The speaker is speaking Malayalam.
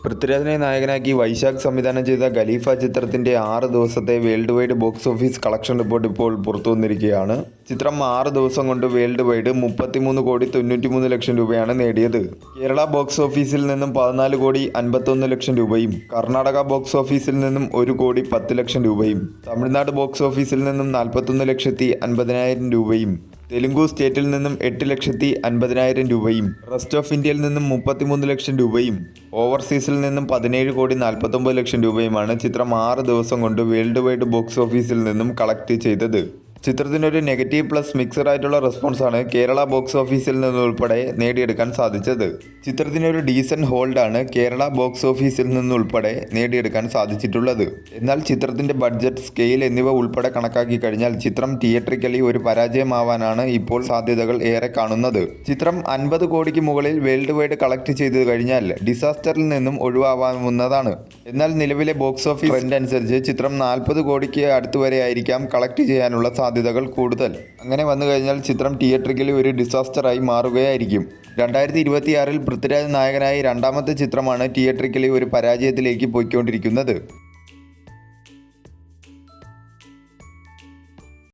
പൃഥ്വിരാജിനെ നായകനാക്കി വൈശാഖ് സംവിധാനം ചെയ്ത ഖലീഫ ചിത്രത്തിൻ്റെ 6 ദിവസത്തെ world wide box office collection report ഇപ്പോൾ പുറത്തുവന്നിരിക്കുകയാണ്. ചിത്രം 6 ദിവസം കൊണ്ട് വേൾഡ് വൈഡ് 33,93,00,000 രൂപയാണ് നേടിയത്. കേരള ബോക്സ് ഓഫീസിൽ നിന്നും 14,51,00,000 രൂപയും കർണാടക ബോക്സ് ഓഫീസിൽ നിന്നും 1,10,00,000 രൂപയും തമിഴ്നാട് ബോക്സ് ഓഫീസിൽ നിന്നും 41,50,000 രൂപയും തെലുങ്കു സ്റ്റേറ്റിൽ നിന്നും 8,50,000 രൂപയും റെസ്റ്റ് ഓഫ് ഇന്ത്യയിൽ നിന്നും 33 ലക്ഷം രൂപയും ഓവർസീസിൽ നിന്നും 17,49,00,000 രൂപയുമാണ് ചിത്രം 6 ദിവസം കൊണ്ട് വേൾഡ് വൈഡ് ബോക്സ് ഓഫീസിൽ നിന്നും കളക്ട് ചെയ്തത്. ചിത്രത്തിനൊരു നെഗറ്റീവ് പ്ലസ് മിക്സഡ് ആയിട്ടുള്ള റെസ്പോൺസാണ് കേരള ബോക്സ് ഓഫീസിൽ നിന്നുൾപ്പെടെ നേടിയെടുക്കാൻ സാധിച്ചത്. ചിത്രത്തിനൊരു ഡീസൻറ്റ് ഹോൾഡാണ് കേരള ബോക്സ് ഓഫീസിൽ നിന്നുൾപ്പെടെ നേടിയെടുക്കാൻ സാധിച്ചിട്ടുള്ളത്. എന്നാൽ ചിത്രത്തിൻ്റെ ബഡ്ജറ്റ്, സ്കെയിൽ എന്നിവ ഉൾപ്പെടെ കണക്കാക്കി കഴിഞ്ഞാൽ ചിത്രം തിയേറ്ററിക്കലി ഒരു പരാജയമാവാനാണ് ഇപ്പോൾ സാധ്യതകൾ ഏറെ കാണുന്നത്. ചിത്രം 50 കോടിക്ക് മുകളിൽ വേൾഡ് വൈഡ് കളക്ട് ചെയ്തു കഴിഞ്ഞാൽ ഡിസാസ്റ്ററിൽ നിന്നും ഒഴിവാകാവുന്നതാണ്. എന്നാൽ നിലവിലെ ബോക്സ് ഓഫീസ് ട്രെൻഡ് അനുസരിച്ച് ചിത്രം 40 കോടിക്ക് അടുത്തുവരെ ആയിരിക്കാം കളക്ട് ചെയ്യാനുള്ള സാധ്യതകൾ കൂടുതൽ. അങ്ങനെ വന്നു കഴിഞ്ഞാൽ ചിത്രം തിയേറ്ററിക്കലി ഒരു ഡിസാസ്റ്ററായി മാറുകയായിരിക്കും. 2026 പൃഥ്വിരാജ് നായകനായി രണ്ടാമത്തെ ചിത്രമാണ് തിയേറ്ററിക്കലി ഒരു പരാജയത്തിലേക്ക് പോയിക്കൊണ്ടിരിക്കുന്നത്.